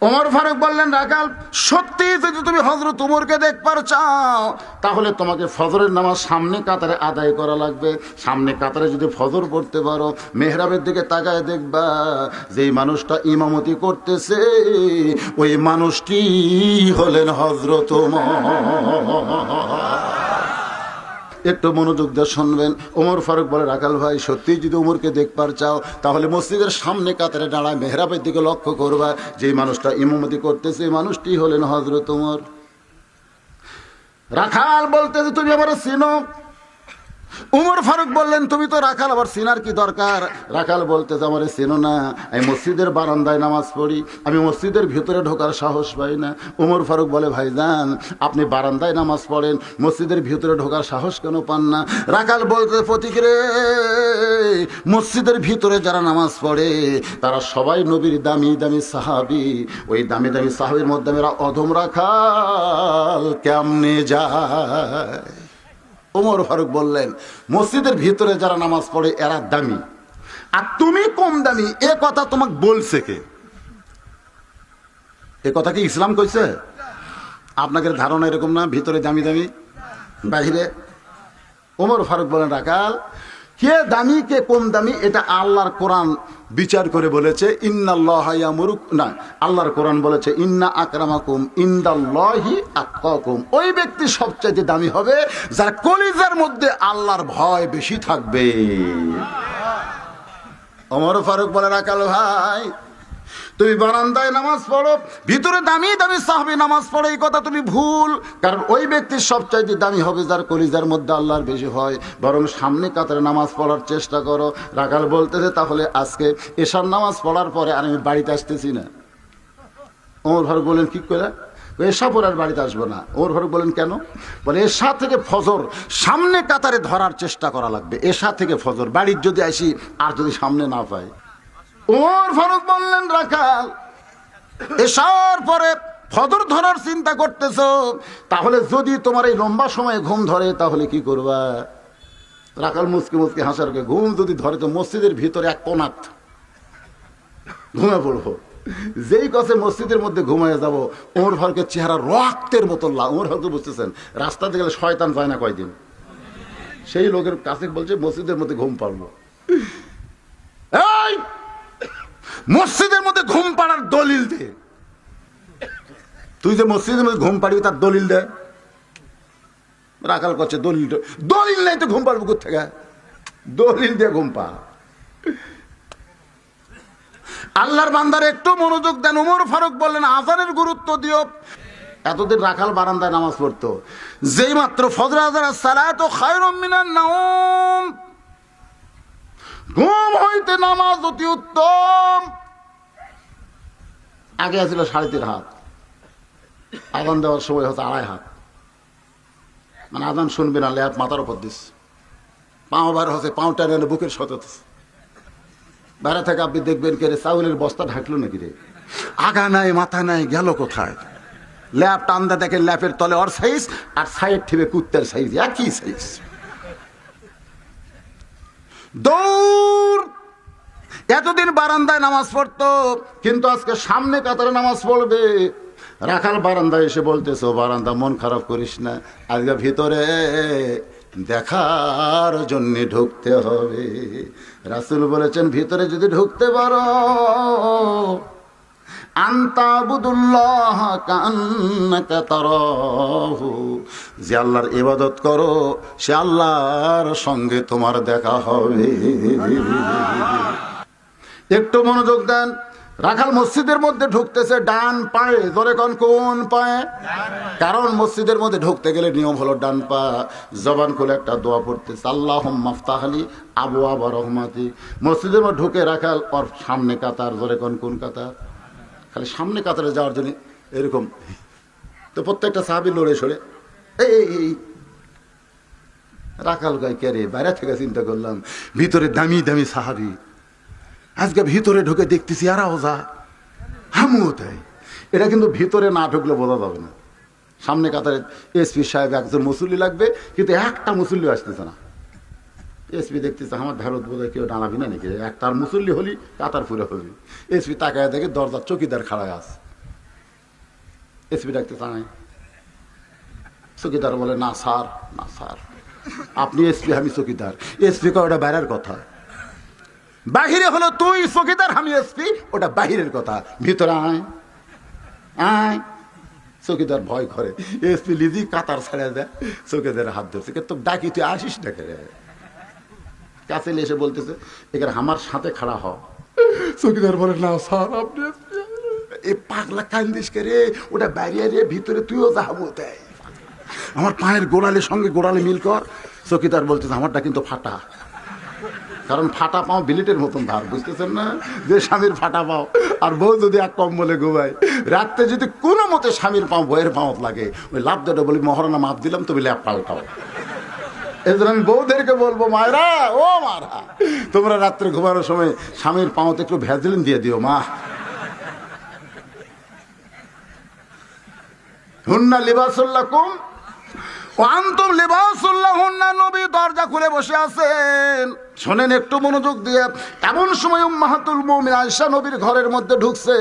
ওমর ফারুক বললেন, রাখাল সত্যি যদি তুমি হযরত উমরকে দেখবার চাও তাহলে তোমাকে ফজরের নামাজ সামনে কাতারে আদায় করা লাগবে। সামনে কাতারে যদি ফজর পড়তে পারো, মেহরাবের দিকে তাকায় দেখবা যেই মানুষটা ইমামতি করতেছে ওই মানুষটি হলেন হযরত ওমর। একটু মনোযোগ দিয়ে শুনবেন। ওমর ফারুক বলে, রাখাল ভাই সত্যি যদি উমরকে দেখবার চাও তাহলে মসজিদের সামনে কাতারে দাঁড়ায় মেহরাবের দিকে লক্ষ্য করবা, যেই মানুষটা ইমামতি করতেছে এই মানুষটি হলেন হযরত ওমর। রাখাল বলতেছে, তুমি আবার চিনো? উমর ফারুক বললেন, তুমি তো রাখাল, আবার চিনার কি দরকার? রাখাল বলতেছে, আমার চিনো না? আমি মসজিদের বারান্দায় নামাজ পড়ি, আমি মসজিদের ভিতরে ঢোকার সাহস পাই না। উমর ফারুক বলে, ভাইজান আপনি বারান্দায় নামাজ পড়েন, মসজিদের ভিতরে ঢোকার সাহস কেন পান না? রাখাল বলতে, প্রতীক রে, মসজিদের ভিতরে যারা নামাজ পড়ে তারা সবাই নবীর দামি দামি সাহাবী। ওই দামি দামি সাহাবীর মধ্যে মেরা অধম রাখাল কেমনে যায়? ওমর ফারুক বললেন, মসজিদের ভিতরে যারা নামাজ পড়ে এরা দামি, আর তুমি কম দামি। এ কথা তোমাকে বলছে কে? এ কথা কি ইসলাম কইছে? আপনাদের ধারণা এরকম না ভিতরে দামি দামি, বাহিরে? ওমর ফারুক বলেন, রাখাল কে দামি কে কম দামি এটা আল্লাহর কোরআন বিচার করে বলেছে। ইন্নাল্লাহা ইয়ামুরুক, না, আল্লাহর কোরআন বলেছে ইন্না আকরামাকুম ইনদাল্লাহি আতকাকুম। ওই ব্যক্তি সবচেয়ে দামি হবে যার কলিজার মধ্যে আল্লাহর ভয় বেশি থাকবে। ওমর ফারুক বলে, রাখাল ভাই তুমি বারান্দায় নামাজ পড়ো, ভিতরে দামি দামি সাহাবী নামাজ পড়ে, এই কথা তুমি ভুল। কারণ ওই ব্যক্তির সবচাইতে দামি হবে যার কলিজার মধ্যে আল্লাহর বেশি হয়। বরং সামনে কাতারে নামাজ পড়ার চেষ্টা করো। রাখাল বলতেছে, তাহলে আজকে এশার নামাজ পড়ার পরে আর আমি বাড়িতে আসতেছি না। ওমর ফারুক বলেন, কি করে? এশা পরে আর বাড়িতে আসবো না। ওমর ফারুক বলেন, কেন? বলে, এশা থেকে ফজর সামনে কাতারে ধরার চেষ্টা করা লাগবে। এশা থেকে ফজর বাড়ির যদি আসি আর যদি সামনে না পাই। ওমর ফারুক বললেন, রাখাল এশার পরে ফজর ধরার চিন্তা করতেছো, তাহলে যদি তোমার এই লম্বা সময় ঘুম ধরে তাহলে কি করবা? রাখাল মুসকি মুসকি হাসার, ঘুম যদি ধরে তো মসজিদের ভিতরে এক কোনাত ঘুমে পড়বো। যেই কাছে মসজিদের মধ্যে ঘুমায় যাব, ওমর ফারুকের চেহারা রক্তের মতো লাল। ওমর ফারুক বুঝতেছেন রাস্তাতে গেলে শয়তান যায় না কয়দিন, সেই লোকের কাছে বলছে মসজিদের মধ্যে ঘুম পাড়বো। এই মসজিদের মধ্যে ঘুম পাড়ার দলিল দে। তুই যে মসজিদের মধ্যে ঘুম পাড়বি তার দলিল দে। রাখাল করছে, দলিল নাই তো ঘুম পাড়বো কোথেকে? দলিল দিয়ে ঘুম পা। আল্লাহর বান্দার একটু মনোযোগ দেন। ওমর ফারুক বললেন, আজানের গুরুত্ব দিও। এতদিন রাখাল বারান্দায় নামাজ পড়তো, যেই মাত্র ফজর আযান সালাতু খায়রুম মিনান নাওম, ঘুম হইতে নামাজ অতি উত্তম। আগে ছিল 3.5 হাত, আজান দেওয়ার সময় হচ্ছে 2.5 হাত। মানে আজান শুনবে না, ল্যাপ মাথার উপর দিস, পাও বার হচ্ছে, পাওটা নেন বুকের সতত। বাইরে থেকে আপনি দেখবেন কে রে, চাউলের বস্তা ঢাকলো নাকি রে, আগা নাই মাথা নাই, গেল কোথায়? ল্যাপ টান্দা দেখেন, ল্যাপের তলে ওর সাইজ আর সাইড ঠিবে কুত্তের সাইজ, একই সাইজ। দৌড়। এতদিন বারান্দায় নামাজ পড়তো, কিন্তু আজকে সামনে কাতারে নামাজ পড়বে। রাখাল বারান্দায় এসে বলতেছো, বারান্দা মন খারাপ করিস না, আজকে ভিতরে দেখার জন্য ঢুকতে হবে। রাসূল বলেছেন, ভিতরে যদি ঢুকতে পারো আনতাবুদুল্লাহ কান্নাকা তারাহু, যে আল্লাহর ইবাদত করো সে আল্লাহর সঙ্গে তোমার দেখা হবে। একটু মনোযোগ দেন। রাখাল মসজিদের মধ্যে ঢুকতেছে ডান পায়ে, ধরে কোন পায়ে? কারণ মসজিদের মধ্যে ঢুকতে গেলে নিয়ম হলো ডান পা। জবান খুলে একটা দোয়া পড়তেছে, আল্লাহুম্মা ইফতাহলি আবওয়াবা রহমাতি। মসজিদের মধ্যে ঢুকে রাখাল ওর সামনে কাতার, ধরে কোন কাতার? খালি সামনে কাতারে যাওয়ার জন্য এরকম। তো প্রত্যেকটা সাহাবী লড়ে সরে এই রাখাল গায়ে কে রে? বাইরে থেকে চিন্তা করলাম ভিতরে দামি দামি সাহাবী, আজকে ভিতরে ঢুকে দেখতেছি আর ওজা হামুও তাই। এটা কিন্তু ভিতরে না ঢুকলে বোঝা যাবে না। সামনে কাতারে এসপি সাহেব একজন মুসল্লি লাগবে, কিন্তু একটা মুসল্লি আসতেছে না। এসপি দেখতেছে আমার ভারত বোধহয় কেউ দাঁড়াবি না নাকি, একটার মুসল্লি হলি কাতার পুরে হবি। এসপি তাকায় দেখে দরজার চৌকিদার খাড়ায় আছে, এসপি ডাকতে চায়। চকিদার বলে না স্যার, না স্যার, আপনি এসপি, আমি চকিদার। এসপি কয় ওটা বাইরের কথা, বাহিরে হলো তুই চকিদার আমি এসপি, ওটা বাহিরের কথা, ভিতরে আয় আয়। চকিদার ভয় করে, এসপি লিজি কাতার ছেড়ে দেয়, চকিদার হাত ধরছে, তো ডাকি তুই আসিস ডাকে। কাছে এসে বলতেছে এখানে আমার সাথে খাড়া হ। চকিদার বলে না স্যার আপনি এই পাগলা কান্দিস কে রে, ওটা বাইরে রে, ভিতরে তুইও যাবো দেয়, আমার পায়ের গোড়ালির সঙ্গে গোড়ালি মিল কর। চকিদার বলতেছে আমারটা কিন্তু ফাটা, কারণ ফাটা পাও বিলেটের মতন ধার, বুঝতেছেন না, যে স্বামীর ফাটা পাও আর বউ যদি এক কম্বলে ঘুমায়, রাত্রে যদি কোনো মতে স্বামীর পাও বইয়ের পাওত লাগে, ওই লাভ দেটা বলি মহারণা মাপ দিলাম, তুমি ল্যাপ পাল্টাও। এই জন্য আমি বউদেরকে বলবো মায়েরা, ও মারা, তোমরা রাত্রে ঘুমানোর সময় স্বামীর পাওতে একটু ভ্যাজলিন দিয়ে দিও মা। হুন্না লিবাসুল্লাকুম ওয়া আনতুম লিবাসুল্লাহুন্না। নবী দরজা খুলে বসে আছেন, শোনেন একটু মনোযোগ দিয়ে। এমন সময় উম্মাহাতুল মুমিনিন আয়েশা নবীর ঘরের মধ্যে ঢুকছে।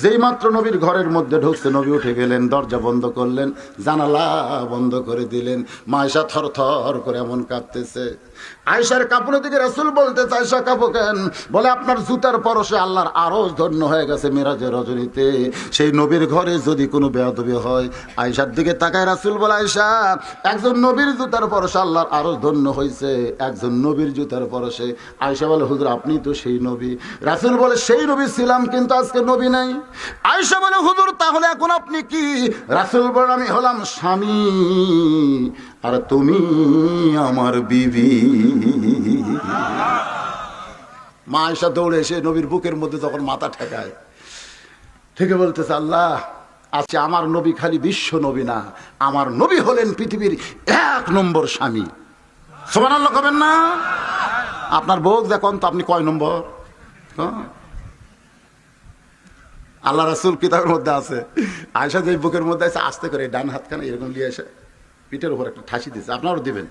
যেই মাত্র নবীর ঘরের মধ্যে ঢুকছে, নবী উঠে গেলেন, দরজা বন্ধ করলেন, জানালা বন্ধ করে দিলেন। মা আয়েশা থর থর করে এমন কাঁপতেছে। আয়েশার কাপড়ের দিকে রাসূল বলতে, আয়েশা কাঁপো কেন? বলে আপনার জুতার পরশে আল্লাহর আরশ ধন্য হয়ে গেছে মেরাজের রজনীতে। সেই নবীর ঘরে যদি কোনো বেয়াদবি হয়। আয়েশার দিকে তাকায় রাসূল বলে, আয়েশা একজন নবীর জুতার পরশে আল্লাহর আরশ ধন্য হয়েছে, একজন নবীর জুতার পরশে। আয়েশা বলে হুজুর আপনি তো সেই নবী। রাসূল বলে সেই নবী ছিলাম, কিন্তু আজকে নবী নাই। আয়েশা বলে হুজুর তাহলে এখন আপনি কি? রাসূল বলে আমি হলাম স্বামী, আর তুমি আমার বিবি। মা আয়েশা দৌড়ে এসে নবীর বুকের মধ্যে যখন মাথা ঠেকায়, থেকে বলতেছে আল্লাহ আজকে আমার নবী খালি বিশ্ব নবী না, আমার নবী হলেন পৃথিবীর 1 নম্বর স্বামী। সুবহানাল্লাহ কবেন না? আপনার বউ দেখুন তো আপনি কয় নম্বর? আল্লাহ রাসূল কিতাবের মধ্যে আছে, আয়েশা যে বুকের মধ্যে আছে, আস্তে করে ডান হাতখানা এরকম নিয়ে এসে পিঠের উপর একটা ঠাসি দিচ্ছে। আপনারও দিবেন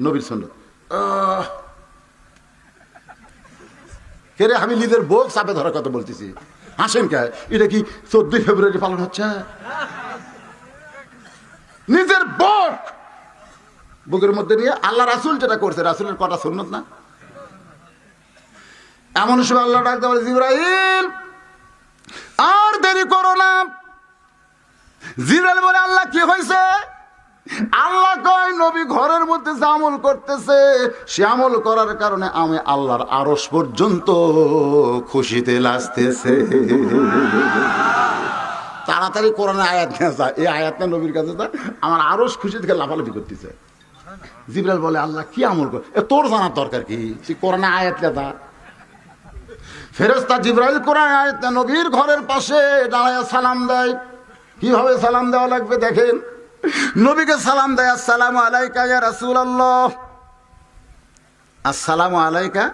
নবীর সুন্নাত। কে রে, আমি নিজের বউ চাপে ধরার কথা বলতেছি, হাসেন কে? এটা কি 14 ফেব্রুয়ারি পালন হচ্ছে? নিজের বউ বুকের মধ্যে নিয়ে আল্লাহ রাসূল যেটা করছে, রাসূলের কটা সুন্নাত না? এমন সময় আল্লাহ ডাকতে বলে, জিবরাইল আর দেরি করো না। জিবরাইল বলে আল্লাহ কি হয়েছে? আল্লাহ কয় নবী ঘরের মধ্যে যে আমল করতেছে, সে আমল করার কারণে আমি আল্লাহর আরশ পর্যন্ত খুশিতে লাজতেছে। তাড়াতাড়ি কোরআনে আয়াত নিয়ে যা, এই আয়াত না নবীর কাছে যা, আমার আরশ খুশি থেকে লাফালাফি করতেছে। জিবরাইল বলে আল্লাহ কি আমল করে, তোর জানার দরকার কি, সে কোরআনে আয়াত নিয়ে যা। ফেরেশতা জিবরাইল কোরআন আয়াত নবীর ঘরের পাশে দাঁড়ায় সালাম দেয়। কিভাবে সালাম দেওয়া লাগবে দেখেন, নবীকে সালাম দেয়, আসসালামু আলাইকা ইয়া রাসূলুল্লাহ, আসসালামু আলাইকা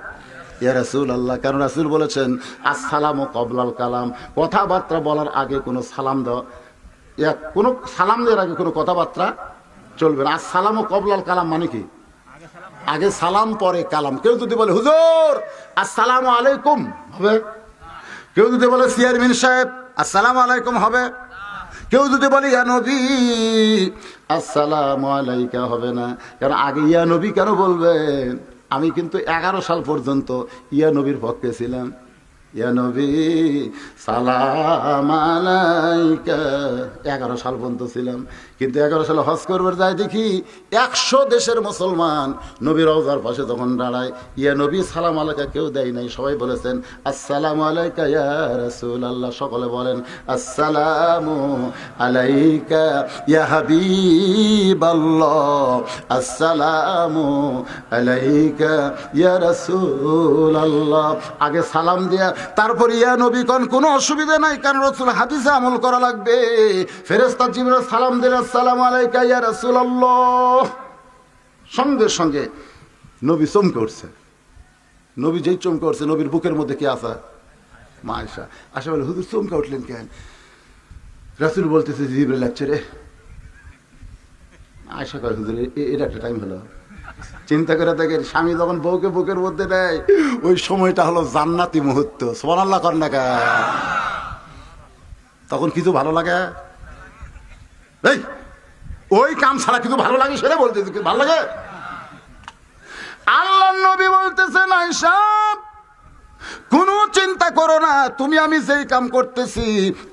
ইয়া রাসূলুল্লাহ। কারণ রাসূল বলেছেন আসসালামু ক্বাবলাল কালাম, কথাবার্তা বলার আগে কোনো সালাম দাও, কোনো সালাম দেওয়ার আগে কোনো কথাবার্তা চলবে না। আসসালামু ক্বাবলাল কালাম মানে কি? আগে সালাম পরে কালাম। কেউ যদি বলে হুজুর আসসালামু আলাইকুম হবে, কেউ যদি বলে চেয়ারম্যান সাহেব আসসালামু আলাইকুম হবে, কেউ যদি বলে ইয়া নবী আসসালামু আলাইকা হবে না। কারণ আগে ইয়া নবী কেন বলবেন? আমি কিন্তু 11 সাল পর্যন্ত ইয়া নবীর পক্ষে ছিলাম। ইয়া নবী সালাম আলাইকা 11 সাল পর্যন্ত ছিলাম, কিন্তু 11 সালে হজ করবার যাই দেখি 100 দেশের মুসলমান নবীর রওজার পাশে যখন দাঁড়ায়, ইয়া নবী সালাম আলাইকা কেউ দেয় নাই, সবাই বলেছেন আসসালামু আলাইকা ইয়া রাসূলুল্লাহ। সকলে বলেন আসসালামু আলাইকা ইয়া হাবিবাল্লাহ, আসসালামু আলাইকা ইয়া রাসূলুল্লাহ। আগে সালাম দিয়া তারপর ইয়া নবী কোন কোনো অসুবিধা নাই, কারণ রাসূল হাদিসে আমল করা লাগবে। ফেরেশতা জিবরাইল সালাম দিলেন আসসালামু আলাইকা ইয়া রাসূলুল্লাহ, সঙ্গে সঙ্গে নবী চমকে উঠছে। নবী যেই চমকে উঠছে, নবীর বুকের মধ্যে কি আছে? মা আয়েশা। আয়েশা বলে হুজুর চমকে উঠলেন কেন? রাসূল বলতেছে জিবরাইল লাগছে রে। আয়েশা কয় হুজুর এটা একটা টাইম হলো। চিন্তা করে দেখেন, স্বামী যখন বউকে বুকের মধ্যে নেয়, ওই সময়টা হলো জান্নাতি মুহূর্ত। সুবহানাল্লাহ কর না, তখন কিছু ভালো লাগে? এই ওই কাম ছাড়া কিন্তু ভালো লাগে সেটা বলতে ভালো লাগে। আল্লাহ নবী বলতেছেন আয়েশা কোনো চিন্তা করো না, তুমি আমি যেই কাম করতেছি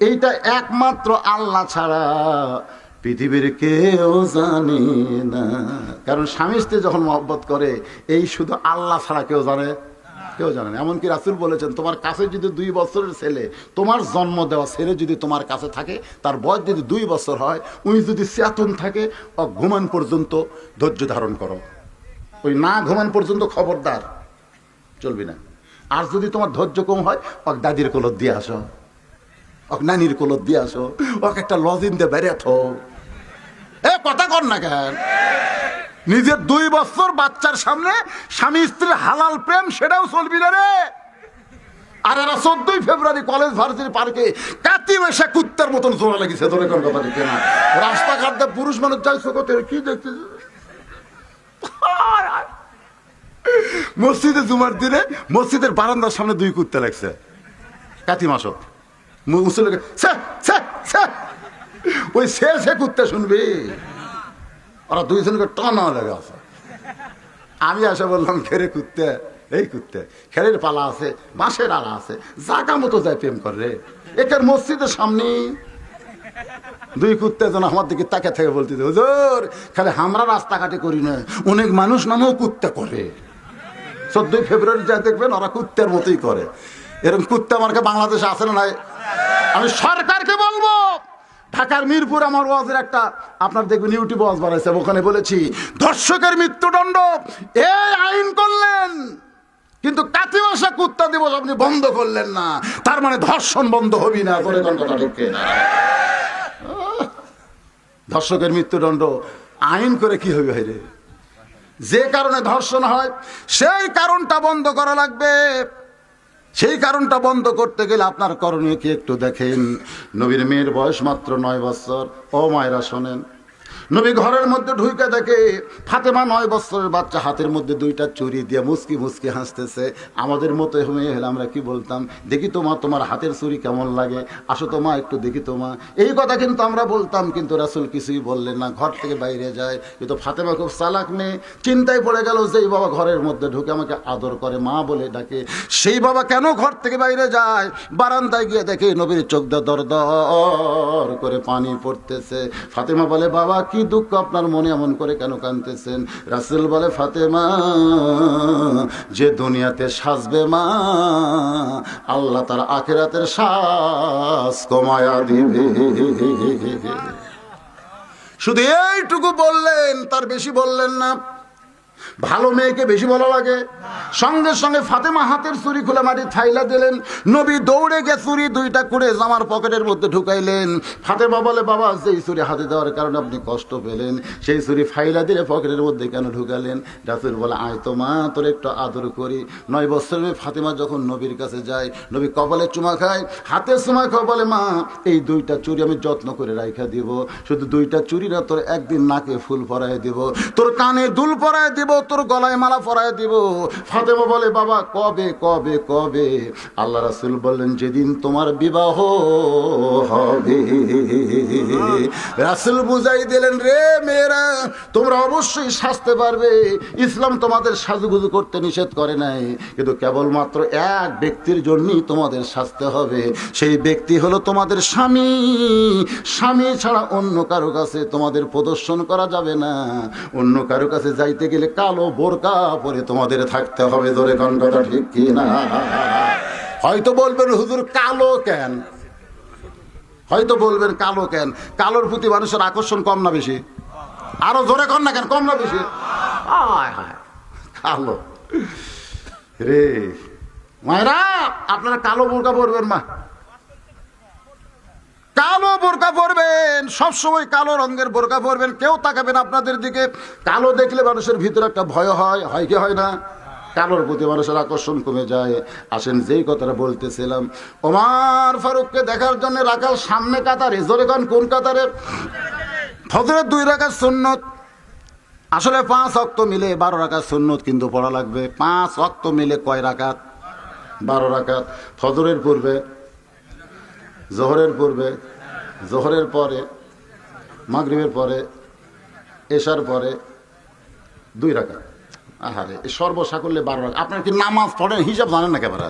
এইটা একমাত্র আল্লাহ ছাড়া পৃথিবীর কেউ জানে না। কারণ স্বামী স্ত্রী যখন মহব্বত করে এই শুধু আল্লাহ ছাড়া কেউ জানে না। এমনকি রাসূল বলেছেন তোমার কাছে যদি 2 বছরের ছেলে, তোমার জন্ম দেওয়া ছেলে যদি তোমার কাছে থাকে, তার বয়স যদি 2 বছর হয়, উনি যদি চেতন থাকে ঘুমান পর্যন্ত ধৈর্য ধারণ করো, ওই না ঘুমান পর্যন্ত খবরদার চলবি না। আর যদি তোমার ধৈর্য কম হয় ওক দাদির কোলত দিয়ে আসো, ওক নানির কোলত দিয়ে আসো, ওক একটা লজিন দিয়ে বেড়ে থো। কথা কর না কেন? নিজের 2 বছর বাচ্চার সামনে স্বামী স্ত্রীর হালাল প্রেম সেটাও চলবি না রে। আর এরা 14ই ফেব্রুয়ারি কলেজ ভার্সিটি পার্কে কাতি মেশা কুত্তার মতন জোড়া লেগেছে। তোর কোন কথা ঠিক না? রাস্তাঘাট দিয়ে পুরুষ মানুষ যাইছো কত কি দেখছিস? মসজিদে জুমার দিনে মসজিদের বারান্দার সামনে 2 কুত্তা লাগছে কাতি মাস। ওই সে কুত্তা শুনবি, ওরা 2 জনকে টানা লেগে আছে। আমি আসা বললাম খেরে কুত্তে, এই কুত্তে খেরের পালা আছে, বাঁশের আলা আছে, জাগা মতো যায় প্রেম করে। একের মসজিদের সামনে 2 কুত্তে যেন আমার দিকে তাকে থেকে বলতে হুজুর খালি আমরা রাস্তাঘাটে করি না, অনেক মানুষ নামেও কুত্তা করে। 14ই ফেব্রুয়ারি যা দেখবেন ওরা কুত্তের মতোই করে। এরকম কুত্তা মার্কা বাংলাদেশে আছে না নাই? আমি সরকারকে বলবো, ঢাকার মিরপুর আমার ওয়াজের একটা আপনার দেখবেন ইউটিউব ওয়াজ বানাইছে, ওখানে বলেছি ধর্ষকের মৃত্যুদণ্ড এই আইন করলেন কিন্তু কাতি ভাষা কুত্তা দিবস আপনি বন্ধ করলেন না, তার মানে ধর্ষণ বন্ধ হবি না। ধর্ষকের মৃত্যুদণ্ড আইন করে কি হবে ভাইরে? যে কারণে ধর্ষণ হয় সেই কারণটা বন্ধ করা লাগবে। সেই কারণটা বন্ধ করতে গেলে আপনার করণীয় কি একটু দেখেন। নবীর মেয়ের বয়স মাত্র 9 বছর। ও মায়েরা শোনেন, নবী ঘরের মধ্যে ঢুকে দেখে ফাতেমা 9 বছরের বাচ্চা হাতের মধ্যে 2টা চুরি দিয়ে মুসকি মুসকি হাসতেছে। আমাদের মতো হয়ে হলে আমরা কি বলতাম, দেখি তো মা তোমার হাতের চুরি কেমন লাগে, আসো তো মা একটু দেখি তো মা, এই কথা কিন্তু আমরা বলতাম। কিন্তু রাসূল কিছুই বললেন না, ঘর থেকে বাইরে যায়। কিন্তু ফাতেমা খুব চালাক মেয়ে, চিন্তায় পড়ে গেল যেই বাবা ঘরের মধ্যে ঢুকে আমাকে আদর করে মা বলে ডাকে, সেই বাবা কেন ঘর থেকে বাইরে যায়? বারান্দায় গিয়ে দেখে নবীর চোখ দিয়ে দর দর করে পানি পড়তেছে। ফাতেমা বলে বাবা কি দুঃখ আপনার মনে, এমন করে কেন কাঁদতেছেন? রাসূল বলে ফাতেমা যে দুনিয়াতে সাজবে মা, আল্লাহ তার আখিরাতের সাজ কমায়া দিবে। শুধু এইটুকু বললেন, তার বেশি বললেন না। ভালো মেয়েকে বেশি ভালো লাগে। সঙ্গে সঙ্গে ফাতেমা হাতের চুরি খুলে মাটি থাইলা দিলেন। নবী দৌড়ে গিয়ে চুরি 2টা করে জামার পকেটের মধ্যে ঢুকাইলেন। ফাতেমা বলে বাবা যেই চুরি হাতে দেওয়ার কারণে আপনি কষ্ট পেলেন সেই চুরি ফাইলা দিলে পকেটের মধ্যে কেন ঢুকালেন? রাসূল বলে আয় তো মা তোর একটু আদর করি। 9 বছরের ফাতেমা যখন নবীর কাছে যায়, নবী কপালে চুমা খায়, হাতে চুমা খায়, বলে মা এই 2টা চুরি আমি যত্ন করে রাইখা দিব। শুধু 2টা চুরি না, তোর একদিন নাকে ফুল পরায় দিব, তোর কানে দুল পরায় দিব, তোর গলায় মালা পরায় দিব। ফাতেমা বলে বাবা কবে কবে কবে? আল্লাহ রাসূল বললেন যেদিন তোমার বিবাহ হবে। রাসূল বুঝাই দিলেন রে মেয়েরা তোমরা অবশ্যই সাজতে পারবে, ইসলাম তোমাদের সাজুগুজু করতে নিষেধ করে নাই, কিন্তু কেবলমাত্র এক ব্যক্তির জন্যই তোমাদের সাজতে হবে। সেই ব্যক্তি হলো তোমাদের স্বামী। স্বামী ছাড়া অন্য কারো কাছে তোমাদের প্রদর্শন করা যাবে না। অন্য কারো কাছে যাইতে গেলে কালো বোরকা পরে তোমাদের থাকতে হবে। ধরে কণ্ঠটা ঠিক কি না? হয়তো বলবেন হুজুর কালো কেন? হয়তো বলবেন কালো কেন? কালোর প্রতি মানুষের আকর্ষণ কম না বেশি? আরো জোরে কর না কেন, কম না বেশি? কালো রে মায়েরা আপনারা কালো বোরকা পরবেন, মা কালো বোরকা পরবেন, সবসময় কালো রঙের বোরকা পরবেন। কেউ তাকাবেন আপনাদের দিকে। কালো দেখলে মানুষের ভিতরে একটা ভয় হয়, হয় কি হয় না? কালোর প্রতি মানুষের আকর্ষণ কমে যায়। আসেন যেই কথাটা বলতেছিলাম, ওমর ফারুককে দেখার জন্য রাখাল সামনে কাতারে। জোরে কোন কোন কাতারে? ফজরের 2 রাকাত সুন্নত। আসলে 5 ওয়াক্ত মিলে 12 রাকাত সুন্নত কিন্তু পড়া লাগবে। 5 ওয়াক্ত মিলে কয় রাকাত? 12 রাকাত। ফজরের পূর্বে, জোহরের পূর্বে, জোহরের পরে, মাগরিবের পরে, এশার পরে 2 রাকাত। আহারে, সর্বসাকল্যে 12 রাকাত। আপনার কি নামাজ পড়েন হিসাব জানেন না ক্যামেরা?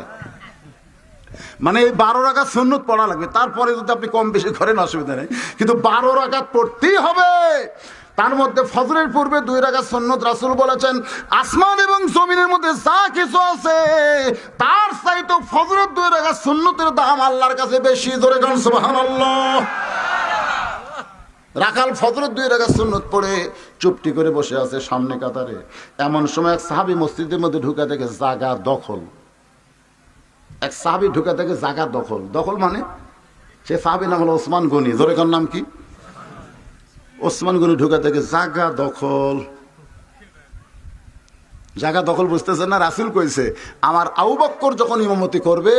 মানে এই 12 রাকাত সুন্নত পড়া লাগবে, তারপরে যদি আপনি কম বেশি করেন অসুবিধা নেই, কিন্তু 12 রাকাত পড়তেই হবে। তার মধ্যে ফজরের পূর্বে 2 রাকাত সুন্নত। রাসূল বলেছেন আসমান এবং জমিনের মধ্যে যা কিছু আছে তার চাইতে ফজরের 2 রাকাত সুন্নতের দাম আল্লাহর কাছে বেশি। জোরে গান সুবহানাল্লাহ। রাখাল ফজরের 2 রাকাত সুন্নত পড়ে চুপটি করে বসে আছে সামনে কাতারে। এমন সময় এক সাহাবী মসজিদের মধ্যে ঢুকে থেকে জায়গা দখল। এক সাহাবী ঢুকে থেকে জায়গা দখল। দখল মানে সে সাহাবীর নাম হলো ওসমান গনি। জোরে কার নাম কি? ওসমান গনি ঢুকে থেকে জায়গা দখল। জায়গা দখল বুঝতেছেন না? রাসূল কইছে আমার আবু বকর যখন ইমামতি করবে,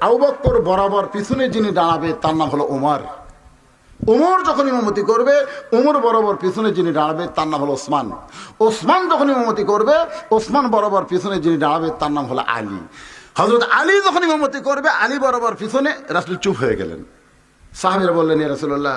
আবু বকর বরাবর পিছনে যিনি দাঁড়াবে তার নাম হলো ওমর। ওমর যখন ইমামতি করবে, ওমর বরাবর পিছনে যিনি দাঁড়াবে তার নাম হলো ওসমান। ওসমান যখন ইমামতি করবে, ওসমান বরাবর পিছনে যিনি দাঁড়াবে তার নাম হলো আলী। হযরত আলী যখন ইমামতি করবে, আলী বরাবর পিছনে। রাসূল চুপ হয়ে গেলেন। সাহাবীরা বললেন ইয়া রাসূলুল্লাহ,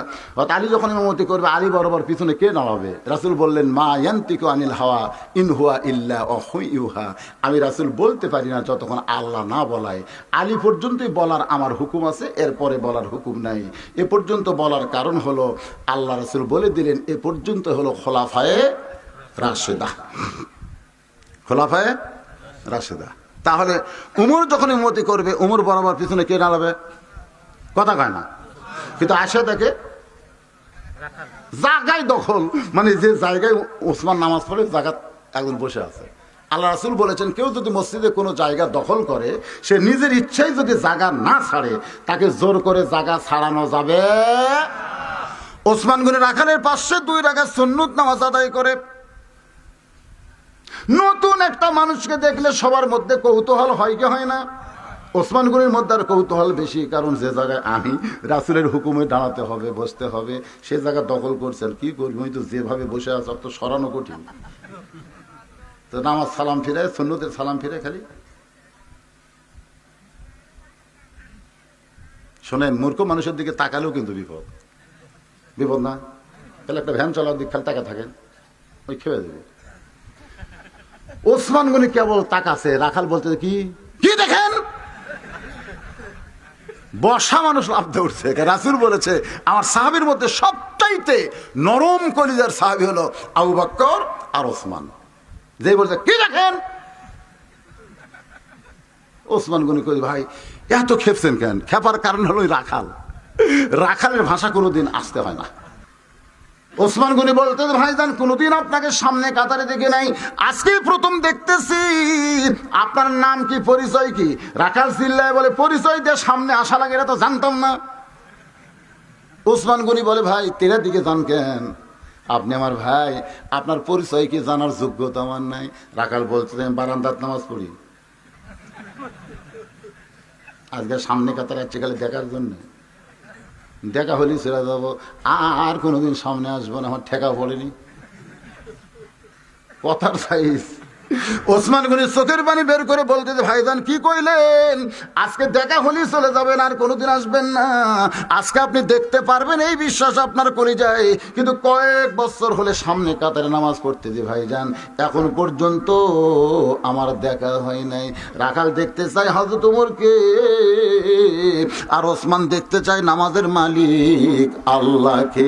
আলী যখন ইমামতি করবে, আলী বরাবর পিছনে কে দাঁড়াবে? রাসূল বললেন মা ইয়ান্তিকু আনিল হাওয়া ইন হুয়া ইল্লা ওয়াহয়ুহা। আমি রাসূল বলতে পারি না যতক্ষণ আল্লাহ না বলায়। আলী পর্যন্তই বলার আমার হুকুম আছে, এরপরে বলার হুকুম নাই। এ পর্যন্ত বলার কারণ হলো আল্লাহ রাসূল বলে দিলেন এ পর্যন্ত হলো খোলাফায়ে রাশেদা। খোলাফায়ে রাশেদা। তাহলে উমর যখন ইমামতি করবে, উমর বরাবর পিছনে কে দাঁড়াবে? কথা কয় না, কিন্তু আসে দেখে জায়গায় দখল। মানে যে জায়গায় ওসমান নামাজ পড়ে জায়গা একজন বসে আছে। আল্লাহ রাসূল বলেছেন কেউ যদি মসজিদে কোনো জায়গা দখল করে, সে নিজের ইচ্ছায় যদি জায়গা না ছাড়ে, তাকে জোর করে জায়গা ছাড়ানো যাবে। ওসমান গনি রাখালের পাশে 2 রাকাত সুন্নত নামাজ আদায় করে। নতুন একটা মানুষকে দেখলে সবার মধ্যে কৌতূহল হয় কি হয় না? ওসমান গনির মধ্যে আর কৌতূহল বেশি, কারণ যে জায়গায় আমি রাসূলের হুকুমে দাঁড়াতে হবে, বসতে হবে, সে জায়গা দখল করছেন। কি করবি? ওই তো যেভাবে বসে আছে তো সরানো কঠিন। তো নামাজ সালাম ফিরে, সুন্নতের সালাম ফিরে খালি। শোনেন, মূর্খ মানুষের দিকে তাকালেও কিন্তু বিপদ। বিপদ না? তাহলে একটা ভ্যান চলার দিক খালি তাকা থাকেন, ওই খেয়ে দেবে। ওসমান গনি কেবল তাকাছে, রাখাল বলতে কি কি দেখেন? বসা মানুষ লাফতে উঠছে। রাসূল বলেছে আমার সাহাবীর মধ্যে সবচাইতে নরম কলিজার সাহাবী হলো আবু বকর আর ওসমান। যে বলছে কি দেখেন? ওসমান গনি কই ভাই এত খেপছেন কেন? খেপার কারণ হলো রাখাল। রাখালের ভাষা কোনোদিন আসতে হয় না। ওসমান গনি বলতে ভাইজান কোনোদিন আপনাকে সামনে কাতারে দেখে নাই, আজকে প্রথম দেখতেছি। আপনার নাম কি, পরিচয় কি? রাখাল চিল্লায় বলে পরিচয় দিয়ে সামনে আসা লাগে, এটা তো জানতাম না। ওসমান গনি বলে ভাই তেরার দিকে যান কেন? আপনি আমার ভাই, আপনার পরিচয় কি জানার যোগ্যতা আমার নাই। রাখাল বলতে বারান্দাত নামাজ পড়ি, আজকে সামনে কাতারে আসছে খালি দেখার জন্য। দেখা হলি ছেড়ে যাবো, আর কোনোদিন সামনে আসবো না, আমার ঠেকা পড়েনি। কথার সাইজ। ওসমান গনি চোখের পানি বের করে বলতে ভাইজান কি কইলেন? আজকে দেখা হলি চলে যাবেন, আর কোনোদিন আসবেন না। আজকে আপনি দেখতে পারবেন এই বিশ্বাস আপনার কলিজায়, কিন্তু কয়েক বছর হলে সামনে কাতারে নামাজ পড়তে যে ভাইজান, এখন পর্যন্ত আমার দেখা হয় নাই। রাখাল দেখতে চাই হযরত ওমরকে, আর ওসমান দেখতে চাই নামাজের মালিক আল্লাহকে।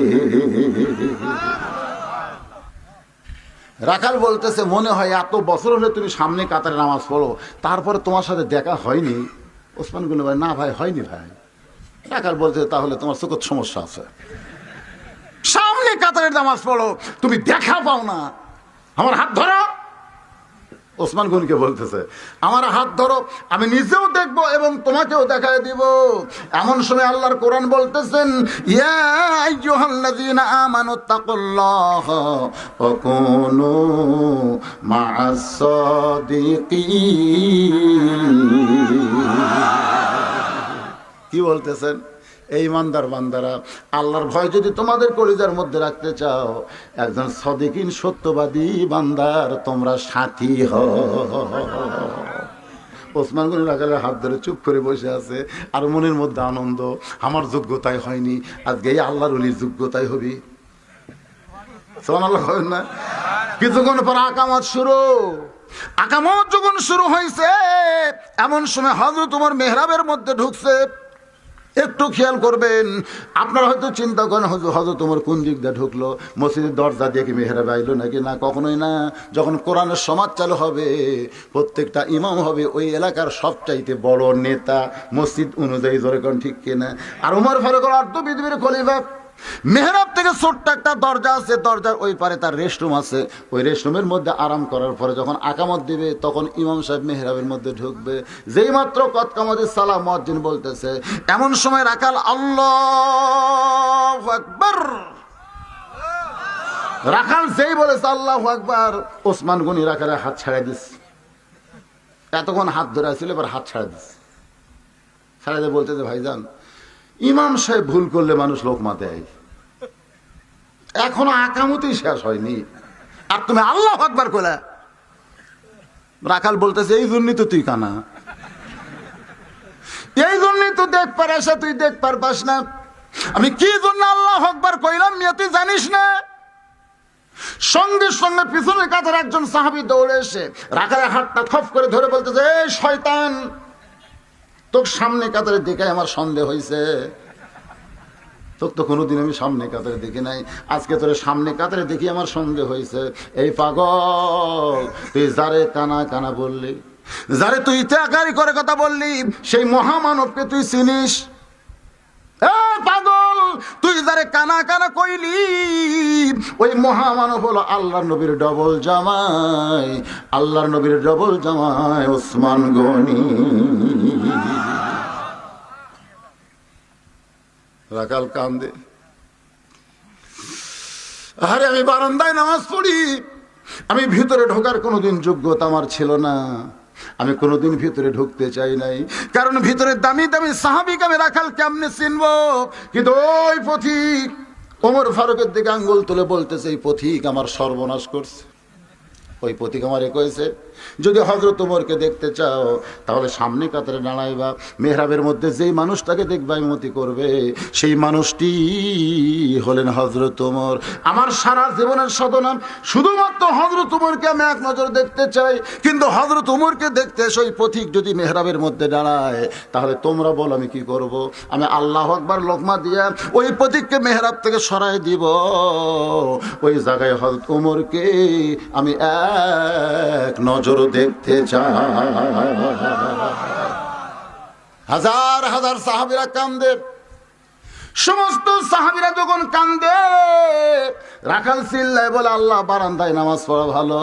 রাখাল বলতেছে মনে হয় এত বছর হলে তুমি সামনে কাতারে নামাজ পড়ো, তারপরে তোমার সাথে দেখা হয়নি? ওসমান গনি ভাই না ভাই হয়নি ভাই। রাখাল বলতে তাহলে তোমার চোখের সমস্যা আছে। সামনে কাতারে নামাজ পড়ো, তুমি দেখা পাও না, আমার হাত ধরো। ওসমান গনিকে বলতেছে আমার হাত ধরো, আমি নিজেও দেখবো এবং তোমাকেও দেখায় দিব। এমন সময় আল্লাহর কোরআন বলতেছেন ইয়া আইয়ুহাল্লাযীনা আমানুত্তাকুল্লাহা ওয়া কুনু মা'আস সাদিকিন। কি বলতেছেন? এই ইমানদার বান্দারা, আল্লাহর ভয় যদি তোমাদের কলিজার মধ্যে রাখতে চাও, একজন সাদিকিন সত্যবাদী বান্দার তোমরা সাথী হও। ওসমান গনি রাখালের হাত ধরে চুপ করে বসে আছে, আর মনের মধ্যে আনন্দ, আমার যোগ্যতায় হয়নি, আজকে এই আল্লাহর ওলির যোগ্যতায় হবি। সুবহানাল্লাহ কইন না? কিছুক্ষণ পর আকামত শুরু। আকামত যখন শুরু হয়েছে এমন সময় হযরত ওমর মেহরাবের মধ্যে ঢুকছে। একটু খেয়াল করবেন, আপনারা হয়তো চিন্তা করেন হযরত ওমর কোন দিক দিয়ে ঢুকলো, মসজিদের দরজা দিয়ে কি মেহরাবে আইলো নাকি? না, কখনোই না। যখন কোরআনের সমাজ চালু হবে, প্রত্যেকটা ইমাম হবে ওই এলাকার সবচাইতে বড় নেতা, মসজিদ অনুযায়ী, জোরে কোন ঠিক কিনা? আর ওমর ফারুক অর্ধ পৃথিবীর খলিফা। মেহরাব থেকে ছোট্ট একটা দরজা আছে, দরজার ওই পারে তার রেস্টরুম আছে। ওই রেস্টরুমের মধ্যে আরাম করার পরে যখন আকামত দিবে তখন ইমাম সাহেব মেহরাবের মধ্যে ঢুকবে। যেই মাত্র কদ কামাতিস সালাহ মুয়াজ্জিন বলতেছে, এমন সময় রাখাল আল্লাহু আকবার, রাখাল যেই বলেছে আল্লাহু আকবার, ওসমান গনি রাখালের হাত ছাড়াই দিস। এতক্ষণ হাত ধরে ছিল, এবার হাত ছাড়া দিস। ছাড়া দিয়ে বলতেছে, ভাইজান ইমাম সাহেব ভুল করলে মানুষ লোকমা দেয়, এখনো আকামতই শেষ হয়নি আর তুমি আল্লাহু আকবার কইলা। রাখাল বলতেছে, এই জন্যই তো তুই কানা, এই জন্যই তো দেখ পারাস, তুই দেখ পারপাস না। আমি কি জন্য আল্লাহু আকবার কইলাম মিয়া তুই জানিস না? সঙ্গে সঙ্গে পিছনে কাতার একজন সাহাবী দৌড়ে এসে রাখালের হাতটা খপ করে ধরে বলতেছে, এই শয়তান, তোর সামনে কাতারে দেখে আমার সন্দেহ হয়েছে। তোর তো কোনোদিন আমি সামনে কাতারে দেখি নাই, আজকে তোর সামনে কাতারে দেখি আমার সন্দেহ হয়েছে। এই পাগল, তুই যারে কানা কানা বললি, যারে তুই ইত্যাকারি করে কথা বললি, সেই মহামানবকে তুই চিনিস? পাগল, তুই যারে কানা কানা কইলি, ওই মহামানব হলো আল্লাহর নবীর ডবল জামাই, আল্লাহর নবীর ডবল জামাই ওসমান গনি। রাখাল কান্দে, আরে আমি বারান্দায় নামাজ পড়ি, আমি ভিতরে ঢোকার কোনোদিন যোগ্যতা আমার ছিল না, আমি কোনোদিন ভিতরে ঢুকতে চাই নাই, কারণ ভিতরে দামি দামি সাহাবীকে আমি রাখাল কেমনে চিনবো? কিন্তু ওই পথিক ওমর ফারুকের দিকে আঙ্গুল তুলে বলতেছে, এই পথিক আমার সর্বনাশ করছে। ওই পথিক আমারে কয়েছে, যদি হযরত ওমরকে দেখতে চাও তাহলে সামনে কাতারে দাঁড়াইবা, মেহরাবের মধ্যে যেই মানুষটাকে দেখবা ইমামতি করবে সেই মানুষটি হলেন হযরত ওমর। আমার সারা জীবনের শতনাম শুধুমাত্র হযরত ওমরকে আমি এক নজর দেখতে চাই, কিন্তু হযরত ওমরকে দেখতে সেই পথিক যদি মেহরাবের মধ্যে দাঁড়ায় তাহলে তোমরা বল আমি কি করব? আমি আল্লাহু আকবার লোকমা দিয়া ওই পথিককে মেহরাব থেকে সরাই দিব, ওই জায়গায় হযরত ওমরকে আমি এক নজর দেখতে চাই। হাজার হাজার সাহাবীরা কান্দে, সমস্ত সাহাবীরা যখন কান্দে রাখাল চিল্লায় বলে, আল্লাহ বারান্দায় নামাজ পড়া ভালো,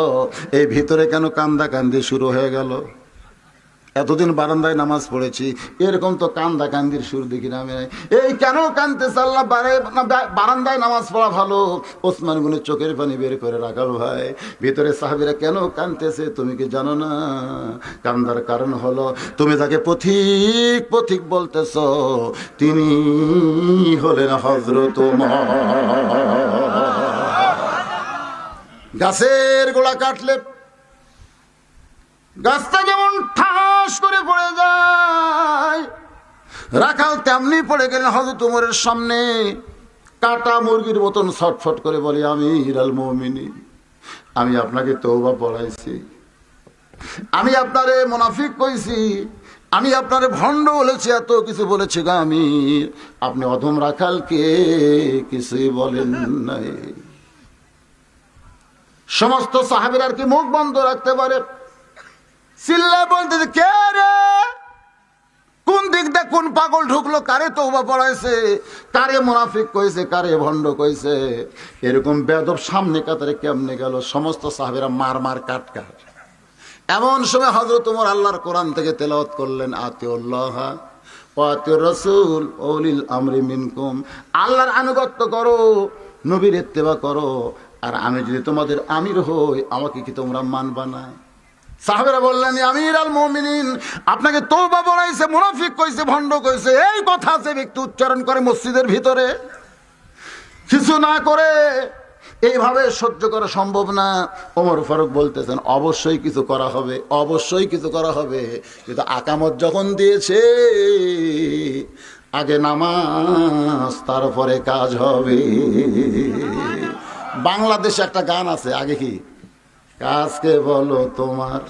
এই ভিতরে কেন কান্দা কান্দি শুরু হয়ে গেল? এতদিন বারান্দায় নামাজ পড়েছি, এরকম তো কান্দা কান্দির সুর দেখি না আমি। এই কেন কান্দতেছে? আল্লাহ বারান্দায় নামাজ পড়া ভালো। ওসমান গনি চোখের পানি বের করে, রাখাল ভাই ভিতরে সাহাবীরা কেন কান্দতেছে তুমি কি জানো না? কান্দার কারণ হলো তুমি যাকে পথিক পথিক বলতেছ তিনি হলেন হযরত ওমর। গাছের গোড়া কাটলে গাছটা যেমন ঠাস করে পড়ে যায়, রাখাল তেমনি পড়ে গেলেন হযরত ওমরের সামনে। কাটা মুরগির মতন ছটফট করে বলে, আমিরুল মুমিনিন, আমি আপনাকে তওবা পড়াইছি, আমি আপনারে মুনাফিক কইছি, আমি আপনারে ভণ্ড বলেছি, এত কিছু বলেছি গো আমির, আপনি অধম রাখালকে কিছুই বলেন নাই। সমস্ত সাহাবীরা আর কি মুখ বন্ধ রাখতে পারে? চিল্লা বলতে, কে রে, কোন দিক দিয়ে কোন পাগল ঢুকলো, কারে তওবা পড়াইছে, কারে মুনাফিক কইছে, কারে ভণ্ড কইছে? এরকম বেয়াদব সামনে কাতারে কেমনে গেল? সমস্ত সাহাবীরা মার মার কাট কাট। এমন সময় হযরত ওমর আল্লাহর কোরআন থেকে তেলাওয়াত করলেন, আতিউল্লাহ ওয়া আতিউর রাসূল ওয়া উলিল আমরি মিনকুম, আল্লাহর আনুগত্য করো, নবীর ইত্তেবা করো, আর আমি যদি তোমাদের আমির হই আমাকে কি তোমরা মানবা না? সাহাবীরা বললেন, আমিরুল মুমিনিন, আপনাকে তওবা পড়াইছে, মুনাফিক কইছে, ভণ্ড কইছে, এই কথা যে ব্যক্তি উচ্চারণ করে মসজিদের ভিতরে, কিছু না করে, এইভাবে সহ্য করা সম্ভব না। ওমর ফারুক বলতেছেন, অবশ্যই কিছু করা হবে, অবশ্যই কিছু করা হবে, কিন্তু আকামত যখন দিয়েছে আগে নামাজ, তারপরে কাজ হবে। বাংলাদেশে একটা গান আছে, আগে কি কাজকে বলো তোমার,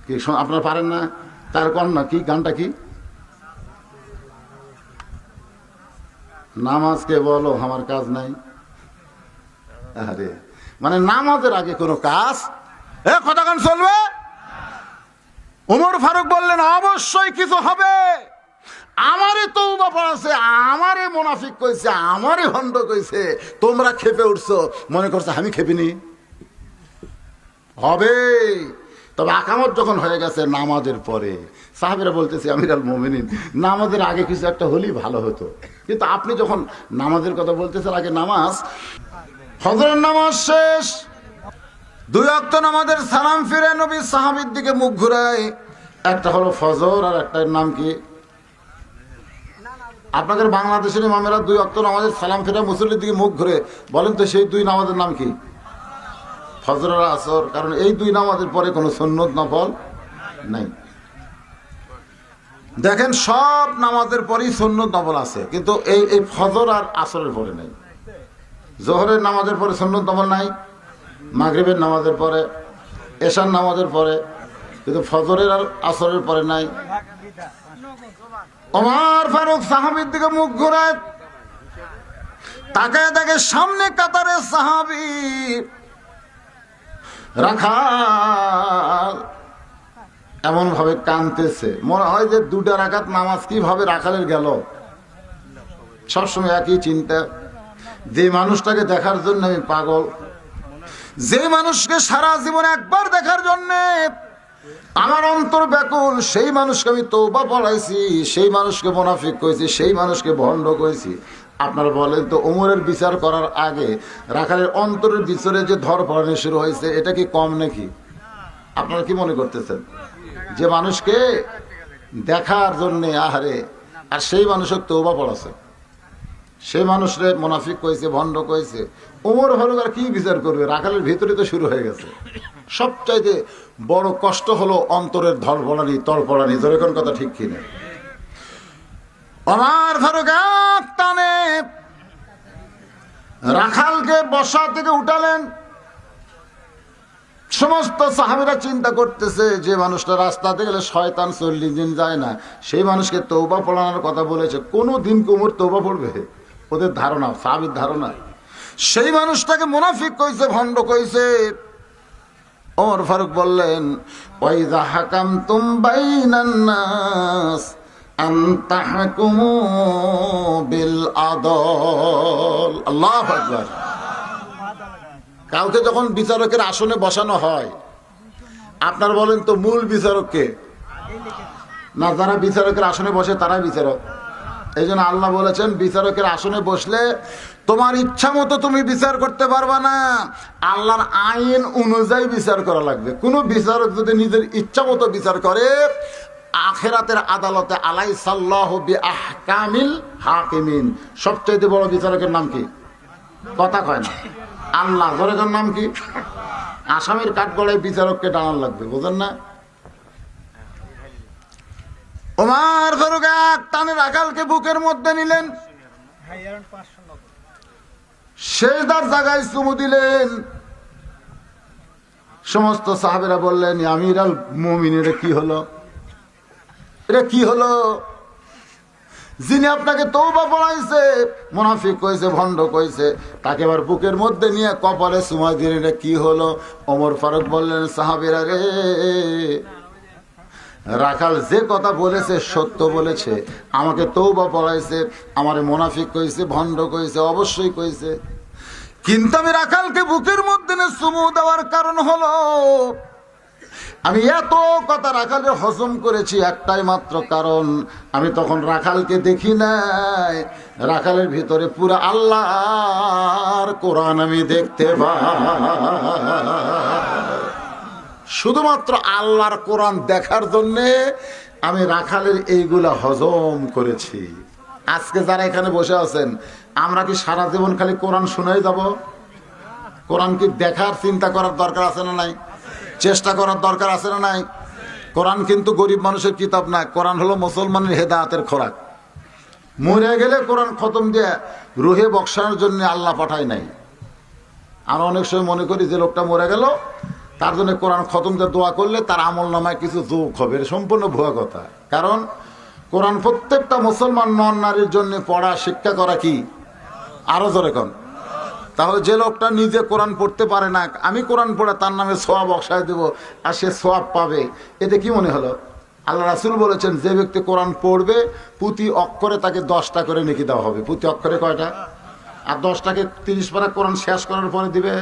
কি আপনারা পারেন না? তার কন্যা কি গানটা কি? নামাজকে বলো আমার কাজ নাই। আরে মানে নামাজের আগে কোনো কাজ কথা গান চলবে? ওমর ফারুক বললেন অবশ্যই কিছু হবে। আমারে তওবা পড়াছে, আমারে মুনাফিক কইছে, আমারে ভণ্ড কইছে, তোমরা খেপে উঠছো, মনে করছো আমি খেপিনি। হবে। তবে আকামত যখন হয়ে গেছে নামাজের পরে, সাহাবীরা বলতেছে আমিরুল মুমিনিন নামাজের আগে কিছু একটা হলেই ভালো হতো। কিন্তু আপনি যখন নামাজের কথা বলতেছেন, আগে নামাজ, ফজরের নামাজ শেষ, 2 ওয়াক্ত নামাজের সালাম ফিরে নবী সাহাবীর দিকে মুখ ঘুরায়। একটা হলো ফজর আর একটার নাম কি? আপনাদের বাংলাদেশের ইমামেরা 2 ওয়াক্ত নামাজের সালাম ফিরে মুসল্লির দিকে মুখ ঘুরে, বলেন তো সেই 2 নামাজের নাম কি? ফজর আর আসর। কারণ এই 2 নামাজের পরে কোনো সুন্নত নফল নাই। দেখেন সব নামাজের পরেই সুন্নত নফল আছে, কিন্তু এই ফজর আর আসরের পরে নাই। জোহরের নামাজের পরে সুন্নত নফল নাই, মাগরিবের নামাজের পরে, এশার নামাজের পরে, কিন্তু ফজরের আর আসরের পরে নাই। ওমর ফারুক সাহাবীর দিকে মুখ ঘুরায়, তাকায় দেখে সামনে কাতারে সাহাবী রাখাল এমন ভাবে কাঁদতেছে, মনে হয় যে 2টা রাকাত নামাজ কিভাবে রাখালের গেল। সবসময় একই চিন্তা, যে মানুষটাকে দেখার জন্য আমি পাগল, যে মানুষকে সারা জীবন একবার দেখার জন্য আমার অন্তর ব্যাকুল, সেই মানুষকে আমি তওবা পড়াইছি, সেই মানুষকে মুনাফিক কইছি, সেই মানুষকে ভণ্ড কইছি। আপনারা বলেন তো ওমরের বিচার করার আগে রাখালের অন্তরের ভিতরে যে ধরপড়ানি শুরু হয়েছে, এটা কি কম নাকি? আপনারা কি মনে করতেছেন? যে মানুষকে দেখার জন্যে আহারে, আর সেই মানুষের তওবা পড়াছে, সেই মানুষরে মুনাফিক কইছে, ভণ্ড কইছে। ওমর ফারুক আর কি বিচার করবে? রাখালের ভিতরে তো শুরু হয়ে গেছে। সবচাইতে বড় কষ্ট হলো অন্তরের ধরপড়ানি, তড়পড়ানি। জোরে কোন কথা ঠিক কিনা? ওমর ফারুক টানে রাখালকে বসা থেকে উঠালেন। সমস্ত সাহাবীরা চিন্তা করতেছে, যে মানুষটা রাস্তাতে গেলে শয়তান 40 দিন যায় না, সেই মানুষকে তওবা পড়ানোর কথা বলেছে, কোনো দিন কোমর তওবা পড়বে? ওদের ধারণা, সাহাবীর ধারণা, সেই মানুষটাকে মুনাফিক কইছে, ভণ্ড কইছে। ওমর ফারুক বললেন ওয়াইযা হাকামতুম বাইনান নাস আন তাহকুমু বিল আদল। আল্লাহু আকবার। কাউকে যখন বিচারকের আসনে বসানো হয়, আপনার বলেন তো মূল বিচারককে না, যারা বিচারকের আসনে বসে তারাই বিচারক। এই জন্য আল্লাহ বলেছেন বিচারকের আসনে বসলে তোমার ইচ্ছা মতো তুমি বিচার করতে পারবা না, আল্লাহর আইন অনুযায়ী বিচার করা লাগবে। কোন বিচারক যদি নিজের ইচ্ছা মতো বিচার করে, আখিরাতের আদালতে আলাইসাল্লাহু বিআহকামিল হাকিমিন, সবচেয়ে বড় বিচারকের নাম কি? কথা কয় না, আল্লাহ। জোরের নাম কি? আসামির কাঠগড়ায় বিচারককে ডানার লাগবে, বুঝেন না? ওমর ফারুক এক টানে রাখালকে বুকের মধ্যে নিলেন, সেজদার জায়গায় চুমু দিলেন। সমস্ত সাহাবীরা বললেন আমিরুল মুমিনিন, এটা কি হলো? এটা কি হলো? যিনি আপনাকে তওবা পড়াইছে, মুনাফিক কইছে, ভণ্ড কইছে, তাকে আবার বুকের মধ্যে নিয়ে কপালে চুমা দিলেন, এটা কি হলো? ওমর ফারুক বললেন সাহাবীরা রে, রাখাল যে কথা বলেছে সত্য বলেছে, আমাকে তওবা পড়াইছে, আমারে মুনাফিক কইছে, ভণ্ড কইছে, অবশ্যই কইছে। কিন্তু আমি রাখালকে বুকের মধ্যে চুমু দেওয়ার কারণ হলো, আমি এত কথা রাখালের হজম করেছি একটাই মাত্র কারণ, আমি তখন রাখালকে দেখি নাই, রাখালের ভিতরে পুরা আল্লাহর কোরআন আমি দেখতে পাই। শুধুমাত্র আল্লাহর কোরআন দেখার জন্যে আমি রাখালের এইগুলা হজম করেছি। আজকে যারা এখানে বসে আছেন, আমরা কি সারা জীবন খালি কোরআন শুনেই যাব? কোরআন কি দেখার চিন্তা করার দরকার আছে না নাই? চেষ্টা করার দরকার আছে না নাই? কোরআন কিন্তু গরিব মানুষের কিতাব না, কোরআন হলো মুসলমানের হেদায়েতের খোরাক। মরে গেলে কোরআন খতম দিয়ে রুহে বক্সানোর জন্য আল্লাহ পাঠায় নাই। আমরা অনেক সময় মনে করি যে লোকটা মরে গেল তার জন্য কোরআন খতম দিয়ে দোয়া করলে তার আমল নামায় কিছু যোগ হবে। এটা সম্পূর্ণ ভুয়া কথা। কারণ কোরআন প্রত্যেকটা মুসলমান নন নারীর জন্য পড়া শিক্ষা করা কি আরো জোরে কন। তাহলে যে লোকটা নিজে কোরআন পড়তে পারে না, আমি কোরআন পড়ে তার নামে সোয়াব বক্সায় দেব আর সে সোয়াব পাবে, এতে কি মনে হলো? আল্লাহ রাসূল বলেছেন যে ব্যক্তি কোরআন পড়বে প্রতি অক্ষরে তাকে 10টা করে নেকি দেওয়া হবে। প্রতি অক্ষরে কয়টা? আর 10টাকে 30 পারা কোরআন শেষ করার পরে দিবে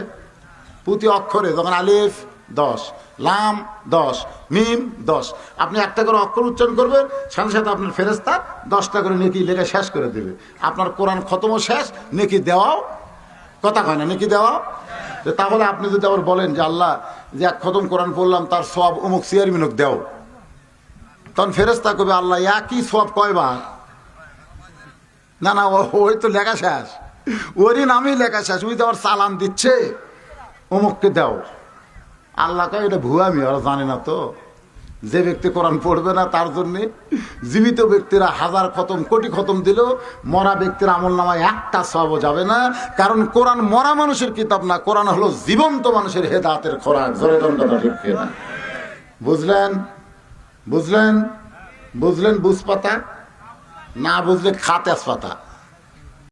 প্রতি অক্ষরে। যখন আলিফ 10, লাম 10, মিম 10, আপনি একটা করে অক্ষর উচ্চারণ করবেন, সাথে সাথে আপনার ফেরেশতা 10টা করে নেকি লেখা শেষ করে দেবে। আপনার কোরআন খতমও শেষ, নেকি দেওয়াও, কথা কয় না, নেকি দেওয়াও। তাহলে আপনি যদি আবার বলেন যে আল্লাহ যে এক খতম কোরআন পড়লাম তার সওয়াব অমুক চেয়ারম্যানক দেও, তখন ফেরেশতা কবে আল্লাহ একই সওয়াব কয়বার? না না, ওই তো লেখা শেষ, ওরই নামই লেখা শেষ, ওই তো আবার চালান দিচ্ছে অমুককে দাও। আল্লাহ কয় এটা ভুয়ামি, ওরা জানে না তো। যে ব্যক্তি কোরআন পড়বে না তার জন্যে জীবিত ব্যক্তিরা 1000 খতম কোটি খতম দিলেও মরা ব্যক্তির আমল নামায় একটা সওয়াবও যাবে না। কারণ কোরআন মরা মানুষের কিতাব না, কোরআন হলো জীবন্ত মানুষের হেদায়েতের খোরাক। জোরে কোন কথা ঠিক না? বুঝলেন? বুঝলেন? বুঝলেন? বুঝ পাতা না বুঝলে খাতেজ পাতা।